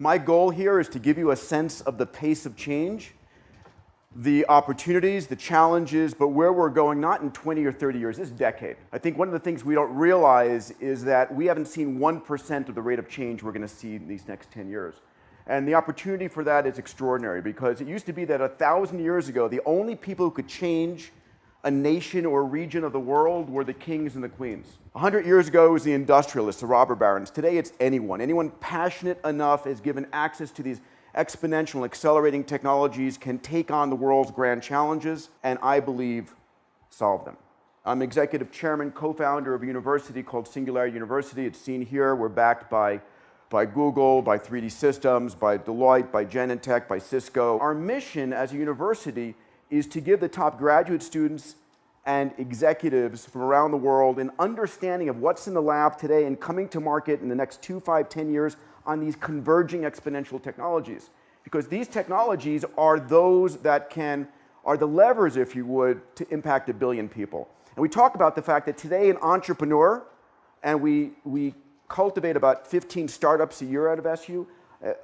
My goal here is to give you a sense of the pace of change, the opportunities, the challenges, but where we're going, not in 20 or 30 years, this decade. I think one of the things we don't realize is that we haven't seen 1% of the rate of change we're going to see in these next 10 years. And the opportunity for that is extraordinary, because it used to be that 1,000 years ago, the only people who could change a nation or region of the world were the kings and the queens. 100 years ago, it was the industrialists, the robber barons. Today, it's anyone. Anyone passionate enough is given access to these exponential and accelerating technologies, can take on the world's grand challenges, and I believe solve them. I'm executive chairman, co-founder of a university called Singularity University. It's seen here. We're backed by Google, by 3D Systems, by Deloitte, by Genentech, by Cisco. Our mission as a university is to give the top graduate students and executives from around the world an understanding of what's in the lab today and coming to market in the next 2, 5, 10 years on these converging exponential technologies. Because these technologies are those that are the levers, if you would, to impact 1 billion people. And we talk about the fact that today an entrepreneur, and we cultivate about 15 startups a year out of SU,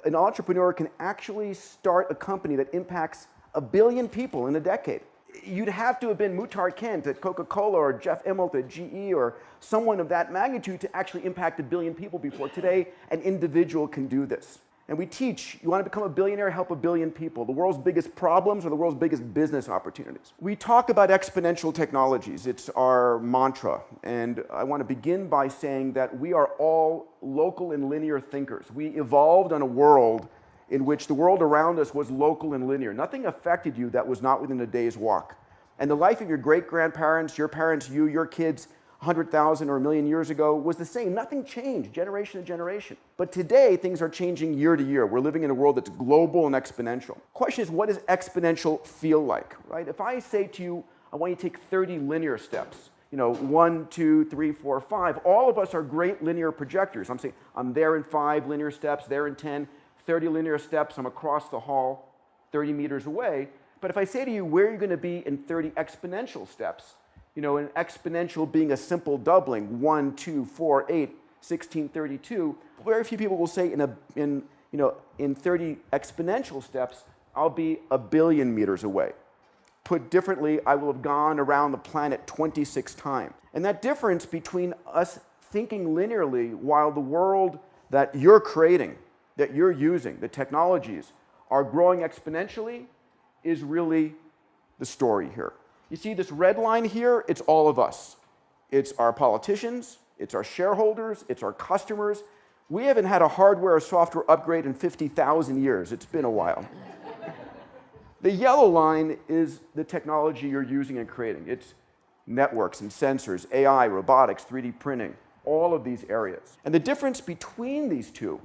an entrepreneur can actually start a company that impacts 1 billion people in a decade. You'd have to have been Muhtar Kent at Coca-Cola or Jeff Immelt at GE or someone of that magnitude to actually impact 1 billion people before today an individual can do this. And we teach, you want to become a billionaire, help 1 billion people. The world's biggest problems are the world's biggest business opportunities. We talk about exponential technologies. It's our mantra. And I want to begin by saying that we are all local and linear thinkers. We evolved on a world in which the world around us was local and linear. Nothing affected you that was not within a day's walk. And the life of your great-grandparents, your parents, you, your kids, 100,000 or 1 million years ago was the same. Nothing changed, generation to generation. But today, things are changing year to year. We're living in a world that's global and exponential. The question is, what does exponential feel like, right? If I say to you, I want you to take 30 linear steps, 1, 2, 3, 4, 5, all of us are great linear projectors. I'm saying, I'm there in 5 linear steps, there in 10, 30 linear steps, I'm across the hall, 30 meters away. But if I say to you, where are you going to be in 30 exponential steps? An exponential being a simple doubling, 1, 2, 4, 8, 16, 32. Very few people will say in 30 exponential steps, I'll be 1 billion meters away. Put differently, I will have gone around the planet 26 times. And that difference between us thinking linearly while the world that you're creating, that you're using, the technologies, are growing exponentially is really the story here. You see this red line here? It's all of us. It's our politicians, it's our shareholders, it's our customers. We haven't had a hardware or software upgrade in 50,000 years. It's been a while. The yellow line is the technology you're using and creating. It's networks and sensors, AI, robotics, 3D printing, all of these areas. And the difference between these two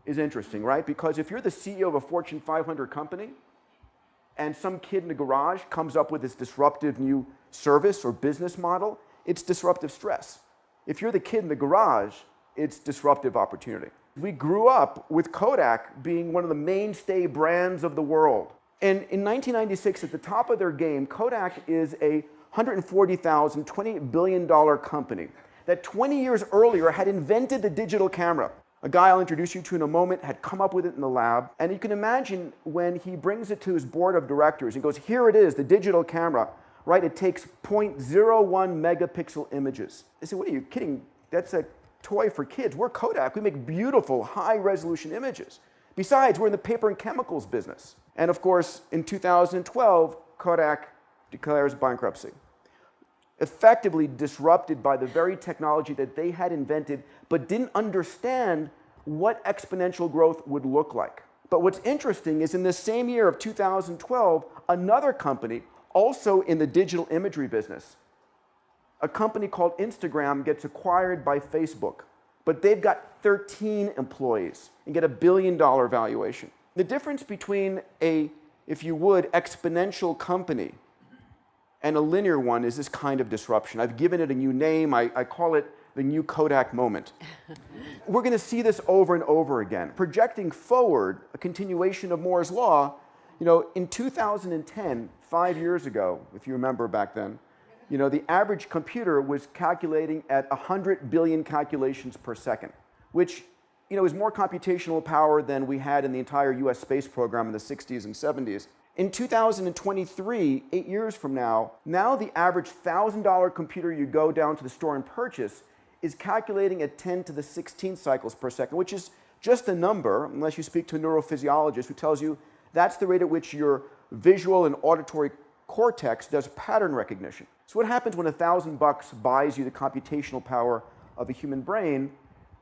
is interesting, right? Because if you're the CEO of a Fortune 500 company and some kid in the garage comes up with this disruptive new service or business model, it's disruptive stress. If you're the kid in the garage, it's disruptive opportunity. We grew up with Kodak being one of the mainstay brands of the world. And in 1996, at the top of their game, Kodak is a $140,000, $28 billion company that 20 years earlier had invented the digital camera. A guy I'll introduce you to in a moment had come up with it in the lab. And you can imagine when he brings it to his board of directors and goes, here it is, the digital camera, right? It takes 0.01 megapixel images. They say, what are you kidding? That's a toy for kids. We're Kodak. We make beautiful, high-resolution images. Besides, we're in the paper and chemicals business. And of course, in 2012, Kodak declares bankruptcy, effectively disrupted by the very technology that they had invented, but didn't understand what exponential growth would look like. But what's interesting is in this same year of 2012, another company, also in the digital imagery business, a company called Instagram gets acquired by Facebook, but they've got 13 employees and get $1 billion valuation. The difference between a, if you would, exponential company and a linear one is this kind of disruption. I've given it a new name. I call it the new Kodak moment. We're going to see this over and over again. Projecting forward, a continuation of Moore's law, in 2010, 5 years ago, if you remember back then, the average computer was calculating at 100 billion calculations per second, which is more computational power than we had in the entire US space program in the 60s and 70s. In 2023, 8 years from now the average $1,000 computer you go down to the store and purchase is calculating at 10 to the 16th cycles per second, which is just a number, unless you speak to a neurophysiologist who tells you that's the rate at which your visual and auditory cortex does pattern recognition. So what happens when $1,000 buys you the computational power of a human brain?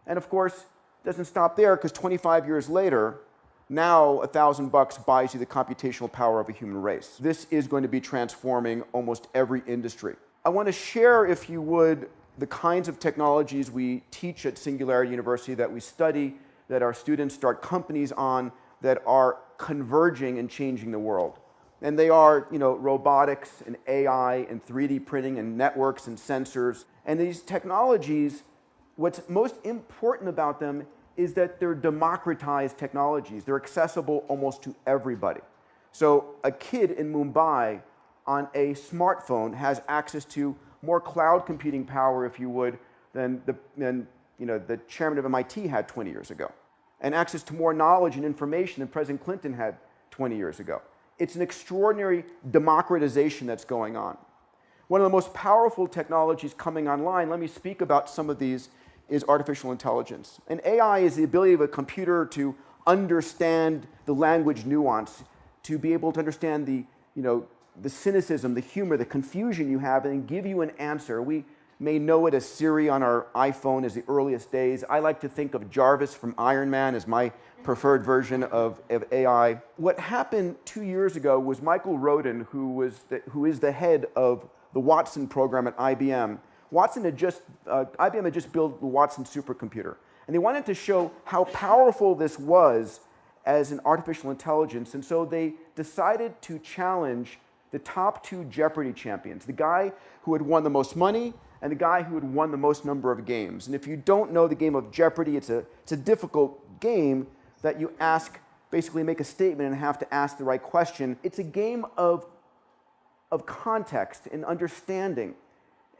And of course, it doesn't stop there, because 25 years later, now $1,000 buys you the computational power of a human race. This is going to be transforming almost every industry. I want to share, if you would, the kinds of technologies we teach at Singularity University, that we study, that our students start companies on, that are converging and changing the world. And they are, robotics and AI and 3D printing and networks and sensors. And these technologies, what's most important about them is that they're democratized technologies. They're accessible almost to everybody. So a kid in Mumbai on a smartphone has access to more cloud computing power, if you would, than the chairman of MIT had 20 years ago, and access to more knowledge and information than President Clinton had 20 years ago. It's an extraordinary democratization that's going on. One of the most powerful technologies coming online, let me speak about some of these, is artificial intelligence. And AI is the ability of a computer to understand the language nuance, to be able to understand the cynicism, the humor, the confusion you have, and give you an answer. We may know it as Siri on our iPhone as the earliest days. I like to think of Jarvis from Iron Man as my preferred version of AI. What happened 2 years ago was Michael Rodin, who is the head of the Watson program at IBM. IBM had just built the Watson supercomputer, and they wanted to show how powerful this was as an artificial intelligence, and so they decided to challenge the top 2 Jeopardy champions, the guy who had won the most money and the guy who had won the most number of games. And if you don't know the game of Jeopardy, it's a difficult game that you basically make a statement and have to ask the right question. It's a game of context and understanding.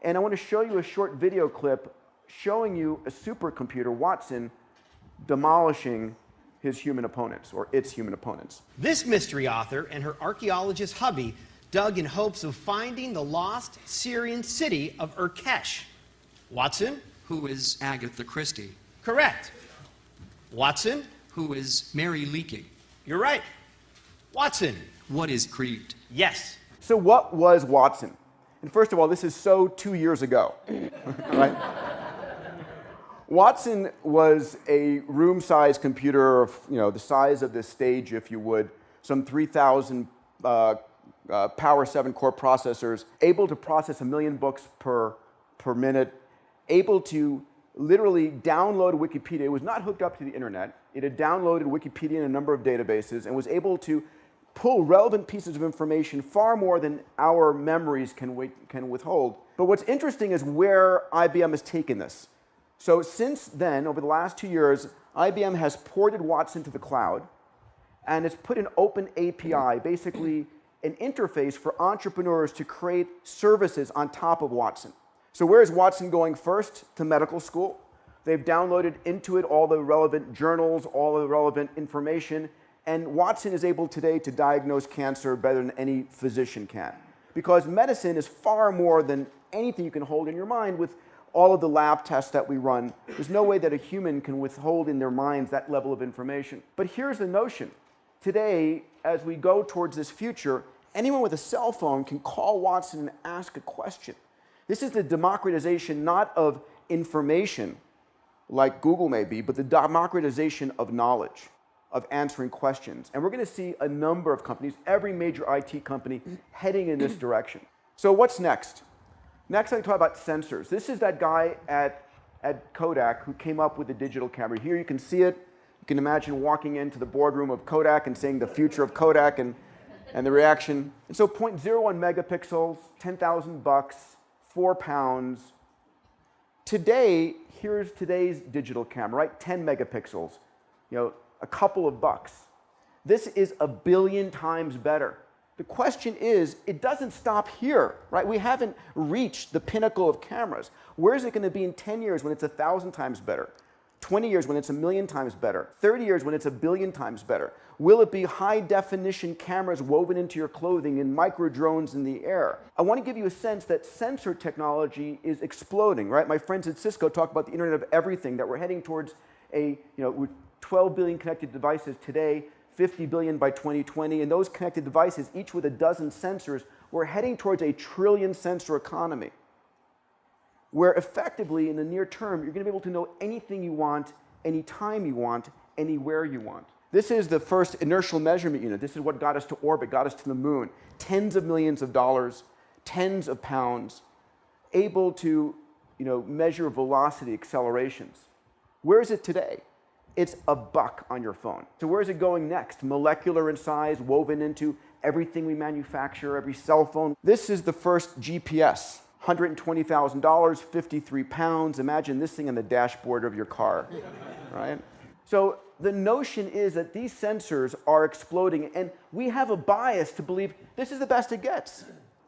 And I want to show you a short video clip showing you a supercomputer, Watson, demolishing his human opponents, or its human opponents. This mystery author and her archaeologist hubby dug in hopes of finding the lost Syrian city of Urkesh. Watson? Who is Agatha Christie? Correct. Watson? Who is Mary Leakey? You're right. Watson? What is Crete? Yes. So what was Watson? And first of all, this is so 2 years ago, right? Watson was a room-sized computer of, the size of this stage, if you would, some 3,000 Power 7 core processors, able to process 1 million books per minute, able to literally download Wikipedia. It was not hooked up to the internet. It had downloaded Wikipedia in a number of databases and was able to pull relevant pieces of information far more than our memories can withhold. But what's interesting is where IBM has taken this. So since then, over the last 2 years, IBM has ported Watson to the cloud, and it's put an open API, basically an interface for entrepreneurs to create services on top of Watson. So where is Watson going first? To medical school. They've downloaded into it all the relevant journals, all the relevant information, and Watson is able today to diagnose cancer better than any physician can. Because medicine is far more than anything you can hold in your mind with all of the lab tests that we run. There's no way that a human can withhold in their minds that level of information. But here's the notion. Today, as we go towards this future, anyone with a cell phone can call Watson and ask a question. This is the democratization not of information, like Google may be, but the democratization of knowledge, of answering questions. And we're going to see a number of companies, every major IT company, heading in this direction. So what's next? Next, I'm going to talk about sensors. This is that guy at Kodak who came up with the digital camera. Here you can see it. You can imagine walking into the boardroom of Kodak and saying the future of Kodak and the reaction. And so 0.01 megapixels, $10,000, 4 pounds. Today, here's today's digital camera, right? 10 megapixels, a couple of bucks. This is 1 billion times better. The question is, it doesn't stop here, right? We haven't reached the pinnacle of cameras. Where is it going to be in 10 years when it's 1,000 times better? 20 years when it's 1,000,000 times better? 30 years when it's 1,000,000,000 times better? Will it be high-definition cameras woven into your clothing and micro-drones in the air? I want to give you a sense that sensor technology is exploding, right? My friends at Cisco talk about the Internet of Everything, that we're heading towards with 12 billion connected devices today, 50 billion by 2020, and those connected devices, each with a dozen sensors, we're heading towards a trillion sensor economy, where effectively, in the near term, you're going to be able to know anything you want, anytime you want, anywhere you want. This is the first inertial measurement unit. This is what got us to orbit, got us to the moon. Tens of millions of dollars, tens of pounds, able to measure velocity accelerations. Where is it today? It's $1 on your phone. So where is it going next? Molecular in size, woven into everything we manufacture, every cell phone. This is the first GPS. $120,000, 53 pounds. Imagine this thing on the dashboard of your car, right? So the notion is that these sensors are exploding, and we have a bias to believe this is the best it gets.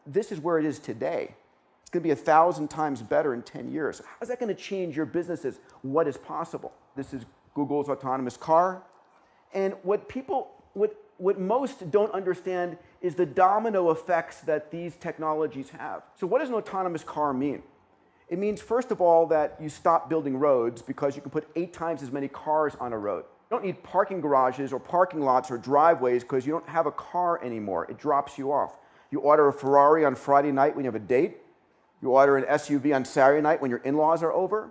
This is where it is today. It's going to be 1,000 times better in 10 years. How's that going to change your businesses? What is possible? This is Google's autonomous car. And what most don't understand is the domino effects that these technologies have. So what does an autonomous car mean? It means, first of all, that you stop building roads because you can put 8 times as many cars on a road. You don't need parking garages or parking lots or driveways because you don't have a car anymore. It drops you off. You order a Ferrari on Friday night when you have a date. You order an SUV on Saturday night when your in-laws are over.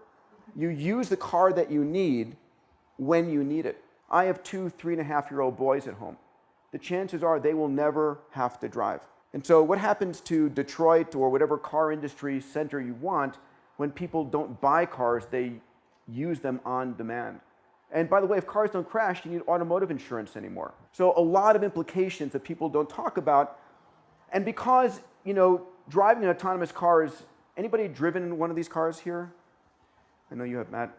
You use the car that you need when you need it. I have 2 3.5-year-old boys at home. The chances are they will never have to drive. And so what happens to Detroit or whatever car industry center you want when people don't buy cars, they use them on demand? And by the way, if cars don't crash, you need automotive insurance anymore. So a lot of implications that people don't talk about. And because, driving an autonomous car is, anybody driven one of these cars here? I know you have, Matt,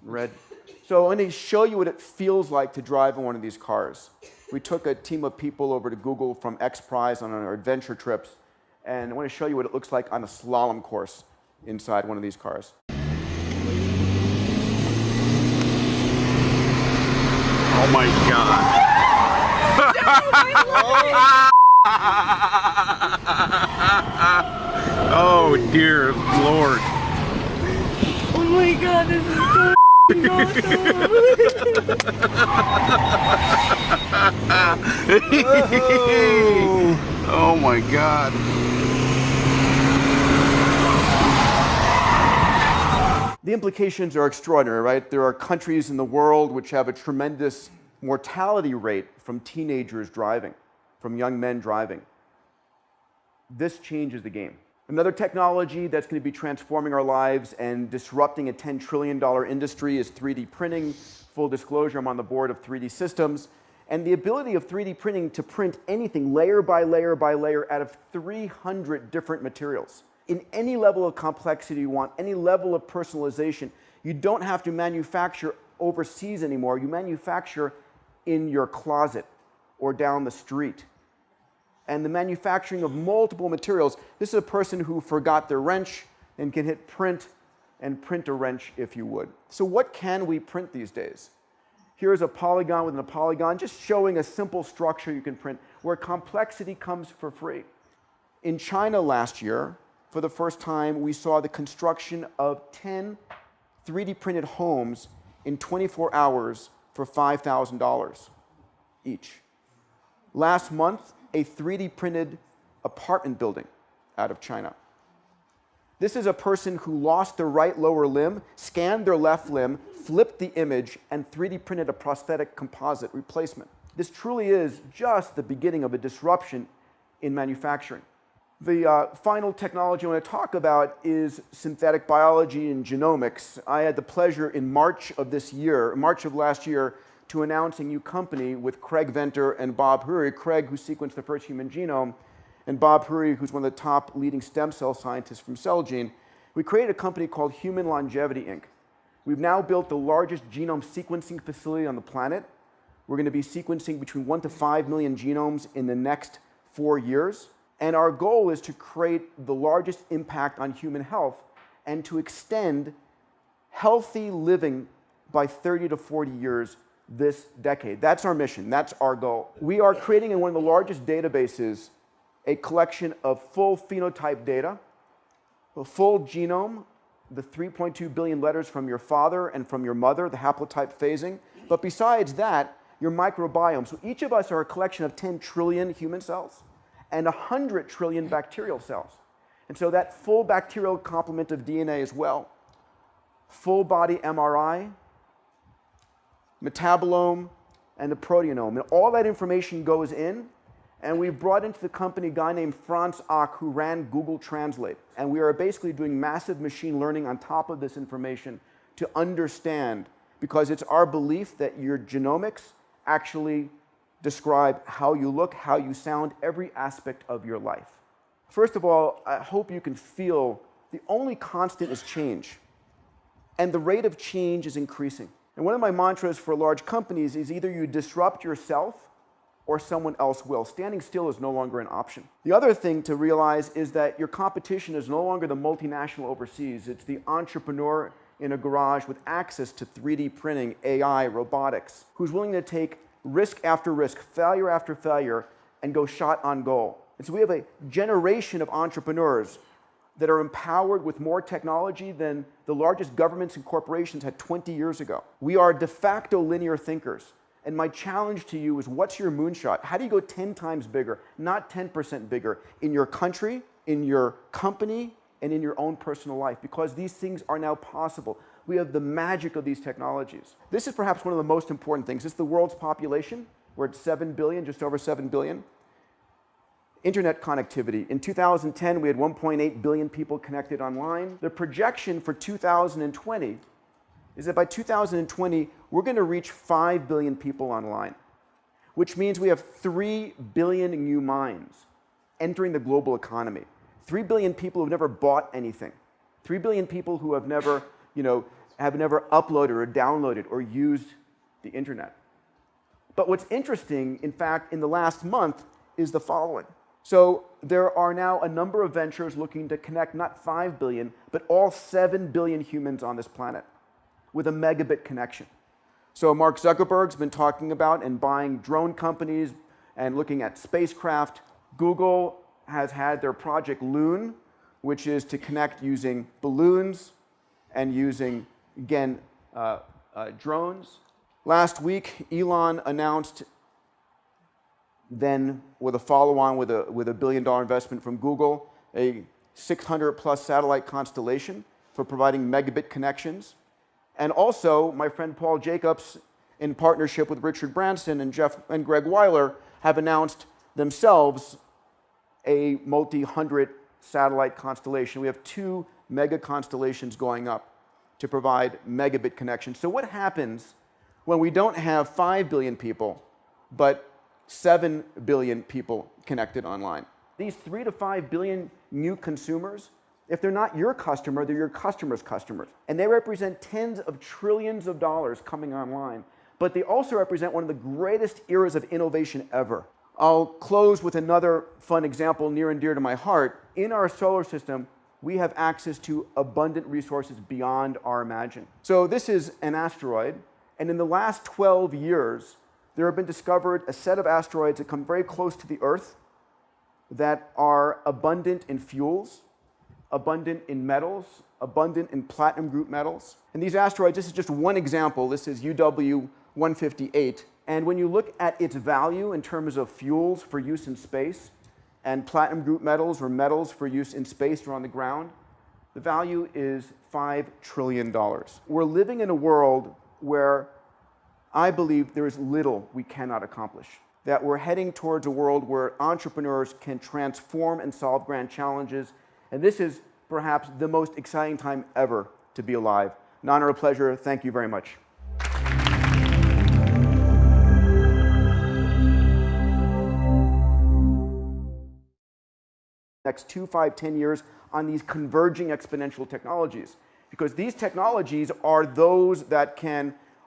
Red. So I'm going to show you what it feels like to drive in one of these cars. We took a team of people over to Google from X Prize on our adventure trips, and I want to show you what it looks like on a slalom course inside one of these cars. Oh my God. Oh dear Lord. Oh my God, this is so awesome. Oh my God. The implications are extraordinary, right? There are countries in the world which have a tremendous mortality rate from teenagers driving, from young men driving. This changes the game. Another technology that's going to be transforming our lives and disrupting a $10 trillion industry is 3D printing. Full disclosure, I'm on the board of 3D Systems. And the ability of 3D printing to print anything layer by layer by layer out of 300 different materials. In any level of complexity you want, any level of personalization, you don't have to manufacture overseas anymore. You manufacture in your closet or down the street. And the manufacturing of multiple materials. This is a person who forgot their wrench and can hit print and print a wrench if you would. So what can we print these days? Here's a polygon within a polygon, just showing a simple structure you can print where complexity comes for free. In China last year, for the first time, we saw the construction of 10 3D printed homes in 24 hours for $5,000 each. Last month, a 3D printed apartment building out of China. This is a person who lost their right lower limb, scanned their left limb, flipped the image, and 3D printed a prosthetic composite replacement. This truly is just the beginning of a disruption in manufacturing. The final technology I want to talk about is synthetic biology and genomics. I had the pleasure in March of last year, to announce a new company with Craig Venter and Bob Huri. Craig, who sequenced the first human genome, and Bob Huri, who's one of the top leading stem cell scientists from Celgene. We created a company called Human Longevity, Inc. We've now built the largest genome sequencing facility on the planet. We're going to be sequencing between 1 to 5 million genomes in the next 4 years. And our goal is to create the largest impact on human health and to extend healthy living by 30 to 40 years this decade. That's our mission. That's our goal. We are creating in one of the largest databases a collection of full phenotype data, a full genome, the 3.2 billion letters from your father and from your mother, the haplotype phasing. But besides that, your microbiome. So each of us are a collection of 10 trillion human cells and 100 trillion bacterial cells. And so that full bacterial complement of DNA as well. Full body MRI, metabolome, and the proteome. And all that information goes in, and we've brought into the company a guy named Franz Ock who ran Google Translate. And we are basically doing massive machine learning on top of this information to understand, because it's our belief that your genomics actually describe how you look, how you sound, every aspect of your life. First of all, I hope you can feel the only constant is change. And the rate of change is increasing. And one of my mantras for large companies is either you disrupt yourself or someone else will. Standing still is no longer an option. The other thing to realize is that your competition is no longer the multinational overseas. It's the entrepreneur in a garage with access to 3D printing, AI, robotics, who's willing to take risk after risk, failure after failure, and go shot on goal. And so we have a generation of entrepreneurs that are empowered with more technology than the largest governments and corporations had 20 years ago. We are de facto linear thinkers. And my challenge to you is, what's your moonshot? How do you go 10 times bigger, not 10% bigger, in your country, in your company, and in your own personal life? Because these things are now possible. We have the magic of these technologies. This is perhaps one of the most important things. This is the world's population. We're at 7 billion, just over 7 billion. Internet connectivity. In 2010, we had 1.8 billion people connected online. The projection for 2020 is that by 2020, we're going to reach 5 billion people online, which means we have 3 billion new minds entering the global economy. 3 billion people who have never bought anything. 3 billion people who have never, have never uploaded or downloaded or used the internet. But what's interesting, in fact, in the last month is the following. So there are now a number of ventures looking to connect not 5 billion, but all 7 billion humans on this planet with a megabit connection. So Mark Zuckerberg's been talking about and buying drone companies and looking at spacecraft. Google has had their project Loon, which is to connect using balloons and using, again, drones. Last week, Elon announced, then with a follow-on with a $1 billion investment from Google, a 600-plus satellite constellation for providing megabit connections. And also, my friend Paul Jacobs, in partnership with Richard Branson and Greg Weiler, have announced themselves a multi-hundred satellite constellation. We have 2 mega constellations going up to provide megabit connections. So what happens when we don't have 5 billion people, but 7 billion people connected online? These 3 to 5 billion new consumers, if they're not your customer, they're your customer's customers. And they represent tens of trillions of dollars coming online. But they also represent one of the greatest eras of innovation ever. I'll close with another fun example near and dear to my heart. In our solar system, we have access to abundant resources beyond our imagine. So this is an asteroid, and in the last 12 years, there have been discovered a set of asteroids that come very close to the Earth that are abundant in fuels, abundant in metals, abundant in platinum group metals. And these asteroids, this is just one example. This is UW-158. And when you look at its value in terms of fuels for use in space and platinum group metals or metals for use in space or on the ground, the value is $5 trillion. We're living in a world where I believe there is little we cannot accomplish. That we're heading towards a world where entrepreneurs can transform and solve grand challenges. And this is perhaps the most exciting time ever to be alive. An honor, a pleasure. Thank you very much. Next 2, 5, 10 years on these converging exponential technologies. Because these technologies are those that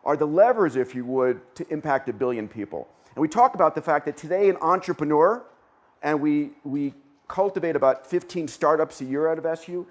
are the levers, if you would, to impact 1 billion people. And we talk about the fact that today an entrepreneur, and we cultivate about 15 startups a year out of SU,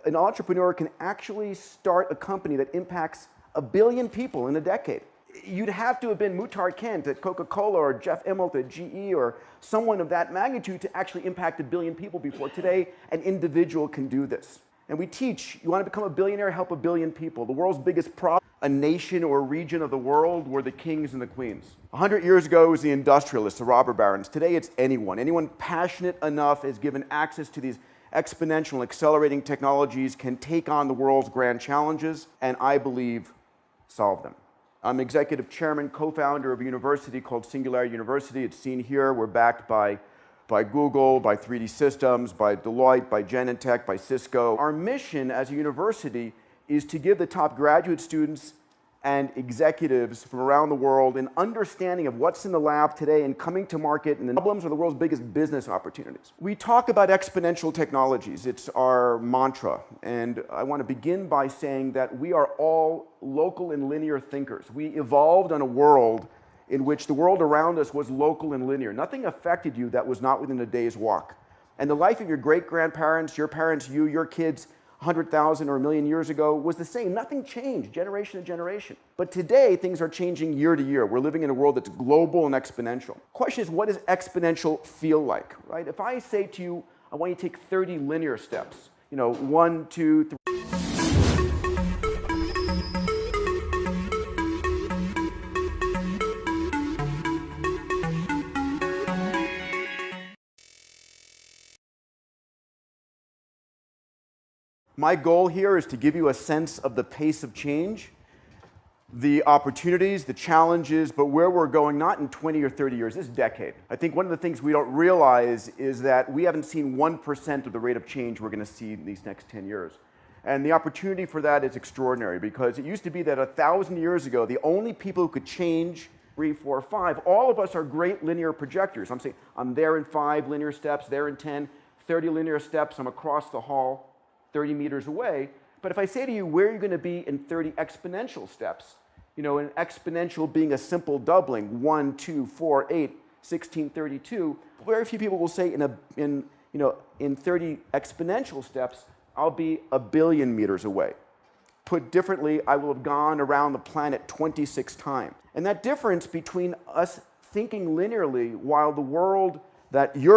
an entrepreneur can actually start a company that impacts 1 billion people in a decade. You'd have to have been Muhtar Kent at Coca-Cola or Jeff Immelt at GE or someone of that magnitude to actually impact 1 billion people before today an individual can do this. And we teach, you want to become a billionaire, help 1 billion people. The world's biggest problem, a nation or region of the world were the kings and the queens. 100 years ago it was the industrialists, the robber barons. Today it's anyone. Anyone passionate enough is given access to these exponential and accelerating technologies can take on the world's grand challenges and I believe solve them. I'm executive chairman, co-founder of a university called Singularity University. It's seen here. We're backed by Google, by 3D Systems, by Deloitte, by Genentech, by Cisco. Our mission as a university is to give the top graduate students and executives from around the world an understanding of what's in the lab today and coming to market and the problems are the world's biggest business opportunities. We talk about exponential technologies. It's our mantra. And I want to begin by saying that we are all local and linear thinkers. We evolved on a world in which the world around us was local and linear. Nothing affected you that was not within a day's walk. And the life of your great-grandparents, your parents, you, your kids, 100,000 or 1 million years ago was the same. Nothing changed generation to generation. But today, things are changing year to year. We're living in a world that's global and exponential. The question is, what does exponential feel like, right? If I say to you, I want you to take 30 linear steps, 1, 2, 3. My goal here is to give you a sense of the pace of change, the opportunities, the challenges, but where we're going not in 20 or 30 years, this decade. I think one of the things we don't realize is that we haven't seen 1% of the rate of change we're going to see in these next 10 years. And the opportunity for that is extraordinary because it used to be that 1,000 years ago, the only people who could change 3, 4, 5, all of us are great linear projectors. I'm saying I'm there in 5 linear steps, there in 10, 30 linear steps, I'm across the hall, 30 meters away. But if I say to you, where are you going to be in 30 exponential steps? An exponential being a simple doubling, 1, 2, 4, 8, 16, 32. Very few people will say in 30 exponential steps, I'll be 1 billion meters away. Put differently, I will have gone around the planet 26 times. And that difference between us thinking linearly while the world that you're